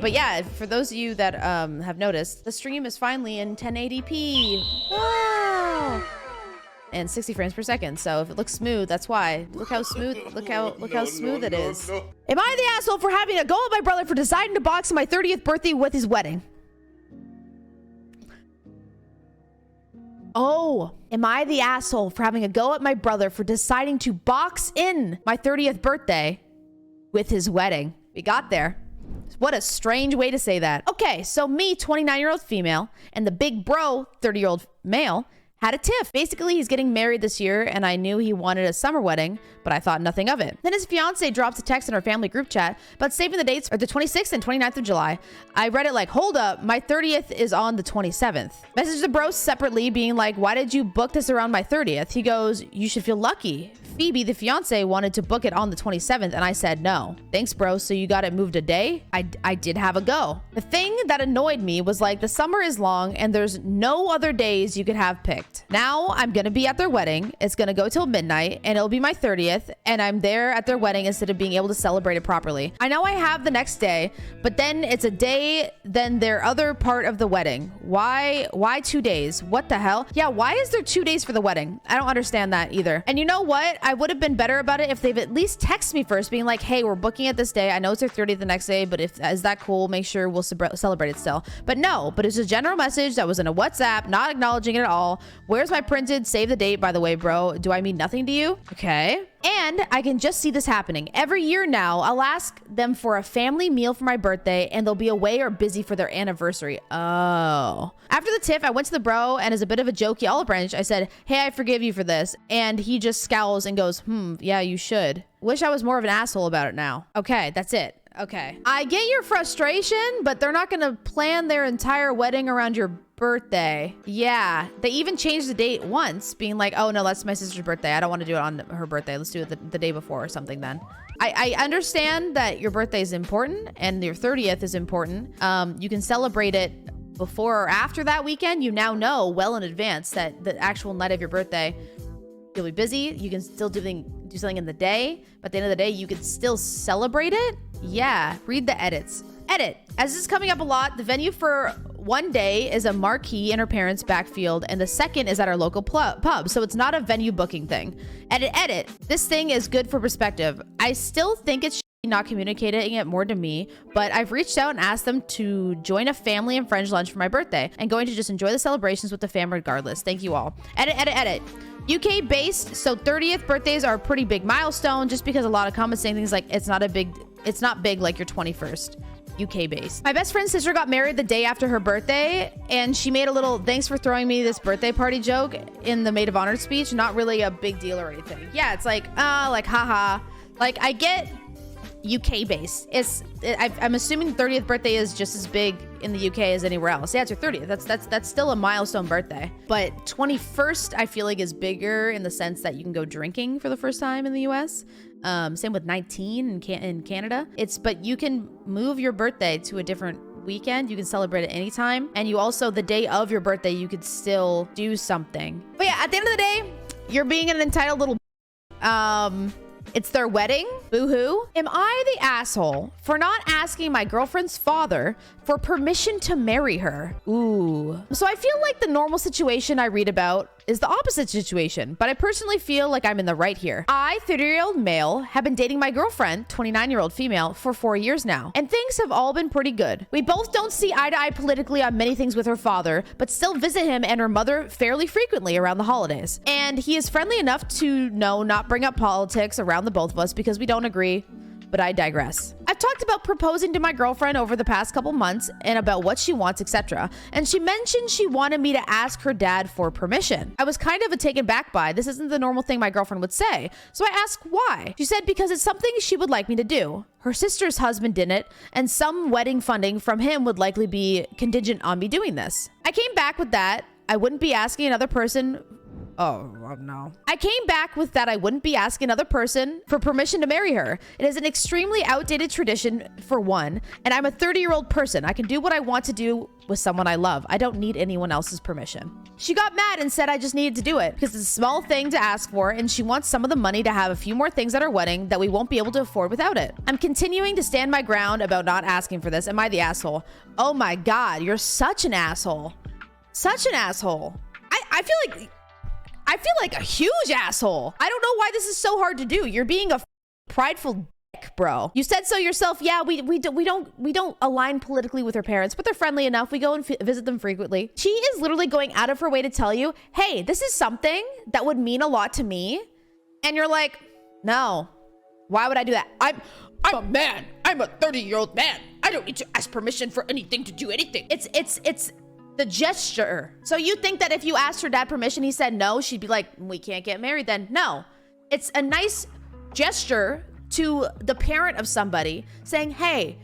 But yeah, for those of you that have noticed, the stream is finally in 1080p. Wow. And 60 frames per second. So if it looks smooth, that's why. Look how smooth, look how smooth it is. Am I the asshole for having a go at my brother for deciding to box on my 30th birthday with his wedding? Oh, am I the asshole for having a go at my brother for deciding to box in my 30th birthday with his wedding? We got there. What a strange way to say that. Okay, so me, 29-year-old female, and the big bro, 30-year-old male, had a tiff. Basically, he's getting married this year, and I knew he wanted a summer wedding, but I thought nothing of it. Then his fiance drops a text in our family group chat, but saving the dates are the 26th and 29th of July. I read it like, hold up, my 30th is on the 27th. Messaged the bros separately, being like, why did you book this around my 30th? He goes, you should feel lucky. Phoebe, the fiance, wanted to book it on the 27th, and I said no. Thanks, bro. So you got it moved a day? I did have a go. The thing that annoyed me was like, the summer is long, and there's no other days you could have picked. Now I'm gonna be at their wedding. It's gonna go till midnight, and it'll be my 30th, and I'm there at their wedding instead of being able to celebrate it properly. I know I have the next day, but then it's a day, then their other part of the wedding. Why 2 days? What the hell? Yeah, why is there 2 days for the wedding? I don't understand that either. And you know what? I would have been better about it if they've at least texted me first, being like, hey, we're booking it this day. I know it's their 30th the next day, but is that cool? Make sure we'll celebrate it still. But no, but it's a general message that was in a WhatsApp, not acknowledging it at all. Where's my printed save the date, by the way, bro? Do I mean nothing to you? Okay. And I can just see this happening. Every year now, I'll ask them for a family meal for my birthday, and they'll be away or busy for their anniversary. Oh. After the tiff, I went to the bro, and as a bit of a jokey olive branch, I said, hey, I forgive you for this. And he just scowls and goes, yeah, you should. Wish I was more of an asshole about it now. Okay, that's it. Okay. I get your frustration, but they're not gonna plan their entire wedding around your birthday. Yeah, they even changed the date once, being like, oh no, that's my sister's birthday. I don't want to do it on her birthday. Let's do it the day before or something then. I understand that your birthday is important and your 30th is important. You can celebrate it before or after that weekend. You now know well in advance that the actual night of your birthday, you'll be busy. You can still do something in the day, but at the end of the day, you could still celebrate it. Yeah, read the edits. Edit. As this is coming up a lot, the venue for one day is a marquee in her parents' backfield, and the second is at our local pub, so it's not a venue booking thing. Edit. This thing is good for perspective. I still think it's not communicating it more to me, but I've reached out and asked them to join a family and friends lunch for my birthday, and going to just enjoy the celebrations with the fam regardless. Thank you all. Edit. UK based, so 30th birthdays are a pretty big milestone, just because a lot of comments saying things like it's not big like your 21st. UK based. My best friend's sister got married the day after her birthday, and she made a little thanks for throwing me this birthday party joke in the maid of honor speech. Not really a big deal or anything. Yeah, it's like haha. Like, I get UK based. I'm assuming 30th birthday is just as big in the UK as anywhere else. Yeah, it's your 30th. That's still a milestone birthday. But 21st, I feel like, is bigger in the sense that you can go drinking for the first time in the US. Same with 19 in Canada. But you can move your birthday to a different weekend. You can celebrate it anytime. And you also, the day of your birthday, you could still do something. But yeah, at the end of the day, you're being an entitled little it's their wedding. Boo-hoo. Am I the asshole for not asking my girlfriend's father for permission to marry her? Ooh. So I feel like the normal situation I read about is the opposite situation, but I personally feel like I'm in the right here. I, 30-year-old male, have been dating my girlfriend, 29-year-old female, for 4 years now, and things have all been pretty good. We both don't see eye to eye politically on many things with her father, but still visit him and her mother fairly frequently around the holidays. And he is friendly enough to not bring up politics around the both of us because we don't agree. But I digress. I've talked about proposing to my girlfriend over the past couple months and about what she wants, etc. And she mentioned she wanted me to ask her dad for permission. I was kind of taken back by this. Isn't the normal thing my girlfriend would say. So I asked why. She said because it's something she would like me to do. Her sister's husband didn't, and some wedding funding from him would likely be contingent on me doing this. I came back with that I wouldn't be asking another person Oh, no. I came back with that I wouldn't be asking another person for permission to marry her. It is an extremely outdated tradition, for one, and I'm a 30-year-old person. I can do what I want to do with someone I love. I don't need anyone else's permission. She got mad and said I just needed to do it because it's a small thing to ask for, and she wants some of the money to have a few more things at her wedding that we won't be able to afford without it. I'm continuing to stand my ground about not asking for this. Am I the asshole? Oh my God, you're such an asshole. Such an asshole. I feel like a huge asshole. I don't know why this is so hard to do. You're being a prideful dick, bro. You said so yourself. Yeah, we don't align politically with her parents, but they're friendly enough. We go and visit them frequently. She is literally going out of her way to tell you, hey, this is something that would mean a lot to me. And you're like, no, why would I do that? I'm a man. I'm a 30-year-old man. I don't need to ask permission for anything to do anything. It's the gesture. So you think that if you asked her dad permission, he said no, she'd be like, we can't get married then. No, it's a nice gesture to the parent of somebody saying, hey,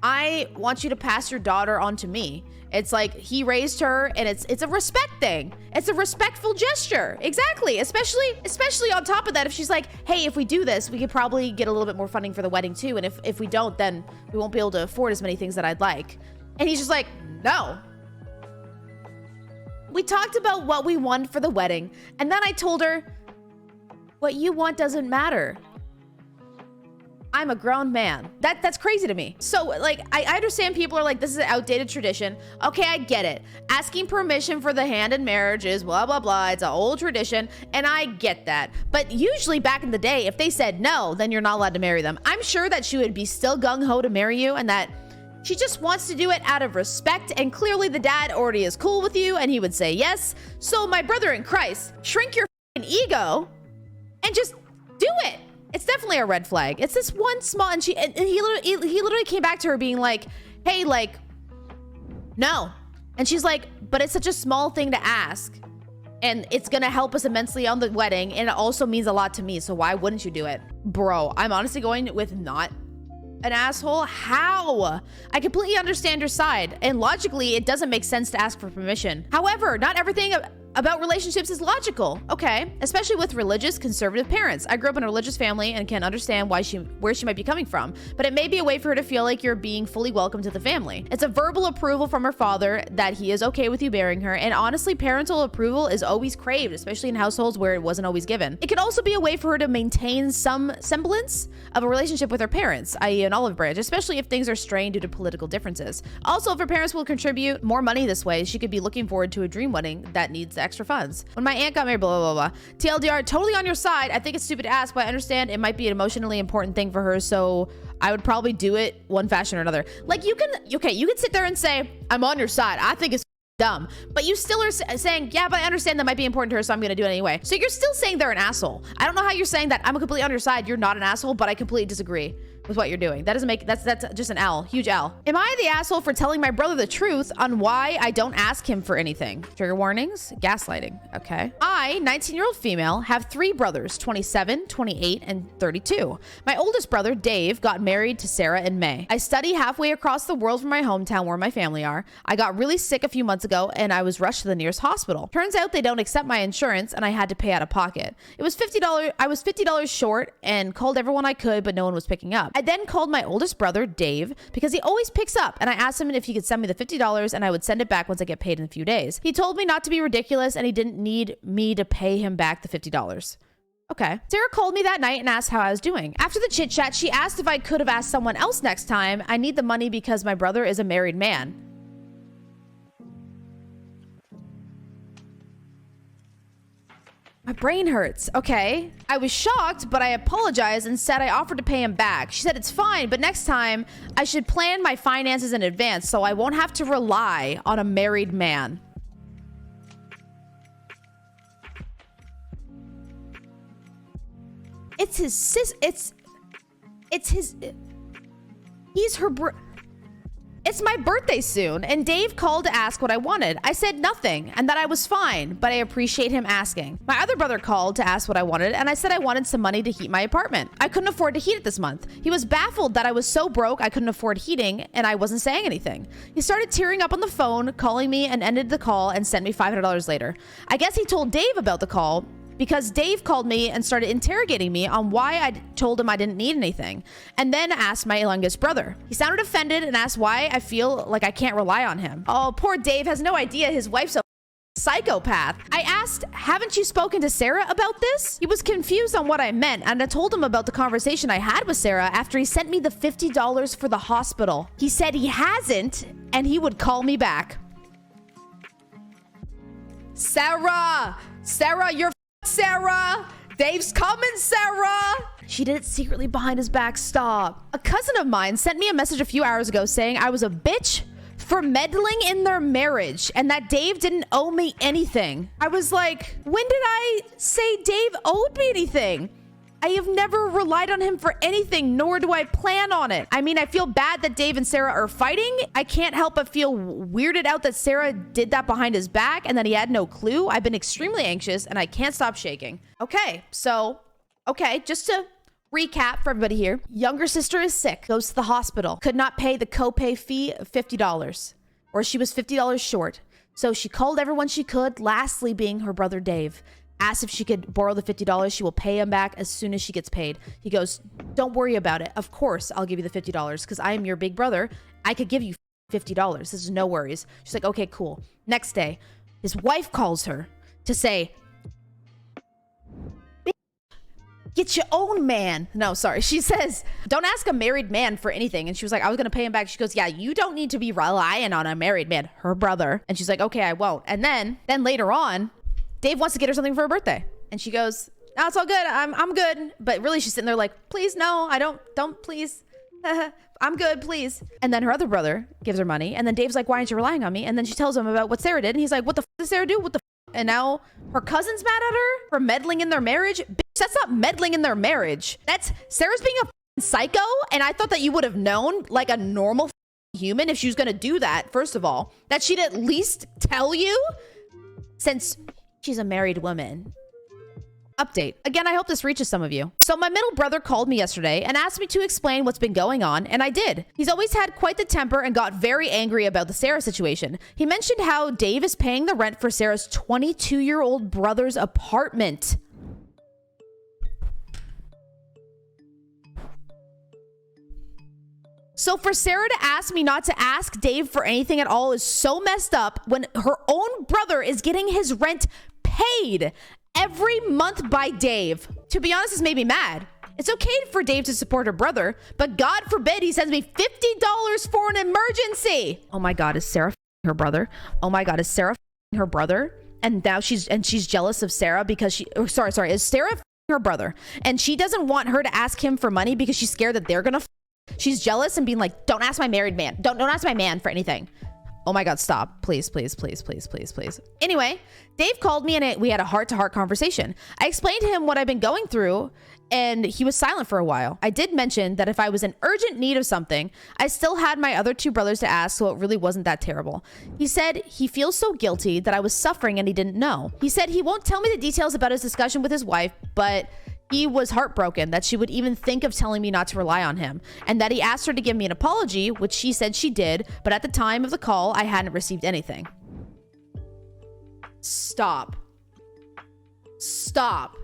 I want you to pass your daughter on to me. It's like he raised her, and it's a respect thing. It's a respectful gesture. Exactly. Especially on top of that, if she's like, hey, if we do this, we could probably get a little bit more funding for the wedding too. And if we don't, then we won't be able to afford as many things that I'd like. And he's just like, no. We talked about what we want for the wedding, and then I told her, what you want doesn't matter. I'm a grown man. That's crazy to me. So, like, I understand people are like, this is an outdated tradition. Okay, I get it. Asking permission for the hand in marriage is blah, blah, blah. It's an old tradition, and I get that. But usually back in the day, if they said no, then you're not allowed to marry them. I'm sure that she would be still gung-ho to marry you, and that she just wants to do it out of respect, and clearly the dad already is cool with you, and he would say yes. So my brother in Christ, shrink your ego and just do it. It's definitely a red flag. It's this one small, and he literally came back to her being like, hey, like, no. And she's like, but it's such a small thing to ask, and it's gonna help us immensely on the wedding, and it also means a lot to me, so why wouldn't you do it? Bro, I'm honestly going with not an asshole. How? I completely understand your side, and logically it doesn't make sense to ask for permission. However, not everything about relationships is logical. Okay, especially with religious conservative parents. I grew up in a religious family and can understand where she might be coming from, but it may be a way for her to feel like you're being fully welcome to the family. It's a verbal approval from her father that he is okay with you marrying her, and honestly, parental approval is always craved, especially in households where it wasn't always given. It could also be a way for her to maintain some semblance of a relationship with her parents, i.e. an olive branch, especially if things are strained due to political differences. Also, if her parents will contribute more money this way, she could be looking forward to a dream wedding that needs extra funds. When my aunt got married, blah, blah, blah, blah. TLDR, totally on your side. I think it's stupid to ask, but I understand it might be an emotionally important thing for her, so I would probably do it one fashion or another. Like, you can sit there and say, I'm on your side. I think it's dumb, but you still are saying, yeah, but I understand that might be important to her, so I'm gonna do it anyway. So you're still saying they're an asshole. I don't know how you're saying that I'm completely on your side, you're not an asshole, but I completely disagree with what you're doing. That doesn't make, that's just an L, huge L. Am I the asshole for telling my brother the truth on why I don't ask him for anything? Trigger warnings, gaslighting, okay. I, 19-year-old female, have 3 brothers, 27, 28, and 32. My oldest brother, Dave, got married to Sarah in May. I study halfway across the world from my hometown where my family are. I got really sick a few months ago and I was rushed to the nearest hospital. Turns out they don't accept my insurance and I had to pay out of pocket. It was $50, I was $50 short and called everyone I could, but no one was picking up. I then called my oldest brother, Dave, because he always picks up, and I asked him if he could send me the $50 and I would send it back once I get paid in a few days. He told me not to be ridiculous and he didn't need me to pay him back the $50. Okay. Sarah called me that night and asked how I was doing. After the chit chat, she asked if I could have asked someone else next time. I need the money because my brother is a married man. My brain hurts. Okay. I was shocked, but I apologized and said I offered to pay him back. She said it's fine, but next time I should plan my finances in advance so I won't have to rely on a married man. It's his sis. It's his. He's her It's my birthday soon, and Dave called to ask what I wanted. I said nothing, and that I was fine, but I appreciate him asking. My other brother called to ask what I wanted, and I said I wanted some money to heat my apartment. I couldn't afford to heat it this month. He was baffled that I was so broke I couldn't afford heating, and I wasn't saying anything. He started tearing up on the phone, calling me, and ended the call and sent me $500 later. I guess he told Dave about the call, because Dave called me and started interrogating me on why I told him I didn't need anything, and then asked my youngest brother. He sounded offended and asked why I feel like I can't rely on him. Oh, poor Dave has no idea his wife's a psychopath. I asked, haven't you spoken to Sarah about this? He was confused on what I meant, and I told him about the conversation I had with Sarah after he sent me the $50 for the hospital. He said he hasn't, and he would call me back. Sarah! Sarah, you're Sarah! Dave's coming, Sarah! She did it secretly behind his back. Stop. A cousin of mine sent me a message a few hours ago saying I was a bitch for meddling in their marriage and that Dave didn't owe me anything. I was like, when did I say Dave owed me anything? I have never relied on him for anything, nor do I plan on it. I mean, I feel bad that Dave and Sarah are fighting. I can't help but feel weirded out that Sarah did that behind his back and that he had no clue. I've been extremely anxious and I can't stop shaking. Okay, just to recap for everybody here. Younger sister is sick, goes to the hospital, could not pay the copay fee of $50, or she was $50 short. So she called everyone she could, lastly being her brother Dave. Asked if she could borrow the $50. She will pay him back as soon as she gets paid. He goes, don't worry about it. Of course, I'll give you the $50 because I am your big brother. I could give you $50. This is no worries. She's like, okay, cool. Next day, his wife calls her to say, get your own man. No, sorry. She says, don't ask a married man for anything. And she was like, I was going to pay him back. She goes, yeah, you don't need to be relying on a married man, her brother. And she's like, okay, I won't. And then later on, Dave wants to get her something for her birthday. And she goes, no, it's all good. I'm good. But really she's sitting there like, please, no, I don't, please. I'm good, please. And then her other brother gives her money. And then Dave's like, why aren't you relying on me? And then she tells him about what Sarah did. And he's like, what the f did Sarah do? What the f? And now her cousin's mad at her for meddling in their marriage. Bitch, that's not meddling in their marriage. That's Sarah's being a psycho. And I thought that you would have known, like a normal human, if she was going to do that, first of all, that she'd at least tell you, since she's a married woman. Update. Again, I hope this reaches some of you. So my middle brother called me yesterday and asked me to explain what's been going on, and I did. He's always had quite the temper and got very angry about the Sarah situation. He mentioned how Dave is paying the rent for Sarah's 22-year-old brother's apartment. So for Sarah to ask me not to ask Dave for anything at all is so messed up when her own brother is getting his rent paid every month by Dave. To be honest, this made me mad. It's okay for Dave to support her brother, but God forbid he sends me $50 for an emergency. Oh my God, is Sarah her brother? Oh my God, is Sarah her brother? And now she's jealous of Sarah because is Sarah her brother? And she doesn't want her to ask him for money because she's scared that they're gonna she's jealous and being like, don't ask my married man. Don't ask my man for anything. Oh my God, stop. Please, please, please, please, please, please. Anyway, Dave called me and we had a heart-to-heart conversation. I explained to him what I've been going through and he was silent for a while. I did mention that if I was in urgent need of something, I still had my other two brothers to ask, so it really wasn't that terrible. He said he feels so guilty that I was suffering and he didn't know. He said he won't tell me the details about his discussion with his wife, but he was heartbroken that she would even think of telling me not to rely on him, and that he asked her to give me an apology, which she said she did, but at the time of the call, I hadn't received anything. Stop. Stop.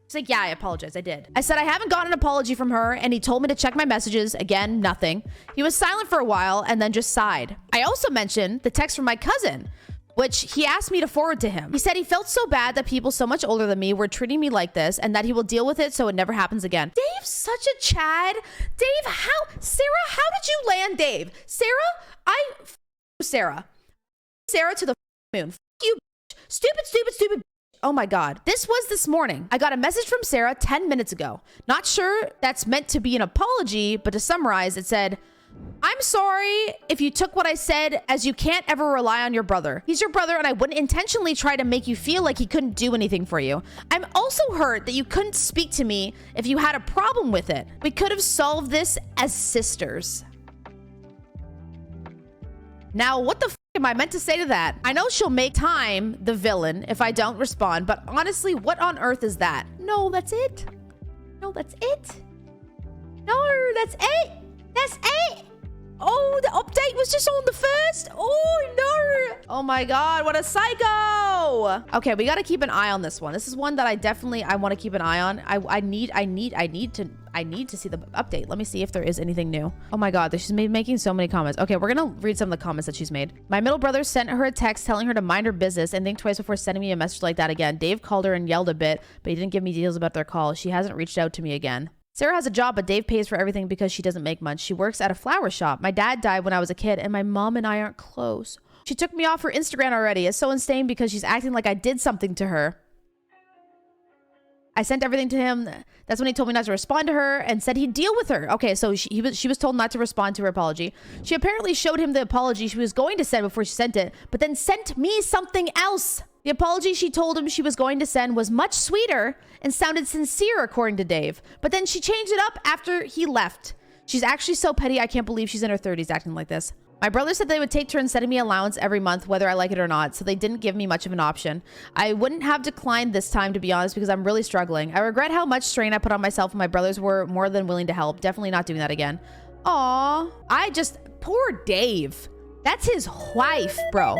He's like, yeah, I apologize. I did. I said I haven't gotten an apology from her, and he told me to check my messages. Again, nothing. He was silent for a while and then just sighed. I also mentioned the text from my cousin, which he asked me to forward to him. He said he felt so bad that people so much older than me were treating me like this and that he will deal with it so it never happens again. Dave's such a Chad. Dave, Sarah, how did you land Dave? Sarah to the moon. You, stupid. Oh my God. This was this morning. I got a message from Sarah 10 minutes ago. Not sure that's meant to be an apology, but to summarize, it said, I'm sorry if you took what I said as you can't ever rely on your brother. He's your brother and I wouldn't intentionally try to make you feel like he couldn't do anything for you. I'm also hurt that you couldn't speak to me if you had a problem with it. We could have solved this as sisters. Now, what the f am I meant to say to that? I know she'll make time the villain if I don't respond, but honestly, what on earth is that? No, that's it. No, that's it. No, that's it. That's it. Oh, the update was just on the first. Oh, no. Oh my God, what a psycho. Okay, we got to keep an eye on this one. This is one that I want to keep an eye on. I need to see the update. Let me see if there is anything new. Oh my God, she's making so many comments. Okay, we're gonna read some of the comments that she's made. My middle brother sent her a text telling her to mind her business and think twice before sending me a message like that again. Dave called her and yelled a bit, but he didn't give me details about their call. She hasn't reached out to me again. Sarah has a job, but Dave pays for everything because she doesn't make much. She works at a flower shop. My dad died when I was a kid, and my mom and I aren't close. She took me off her Instagram already. It's so insane because she's acting like I did something to her. I sent everything to him. That's when he told me not to respond to her and said he'd deal with her. Okay, so she was told not to respond to her apology. She apparently showed him the apology she was going to send before she sent it, but then sent me something else. The apology she told him she was going to send was much sweeter and sounded sincere, according to Dave. But then she changed it up after he left. She's actually so petty, I can't believe she's in her 30s acting like this. My brother said they would take turns sending me allowance every month, whether I like it or not, so they didn't give me much of an option. I wouldn't have declined this time, to be honest, because I'm really struggling. I regret how much strain I put on myself, and my brothers were more than willing to help. Definitely not doing that again. Aw, poor Dave. That's his wife, bro.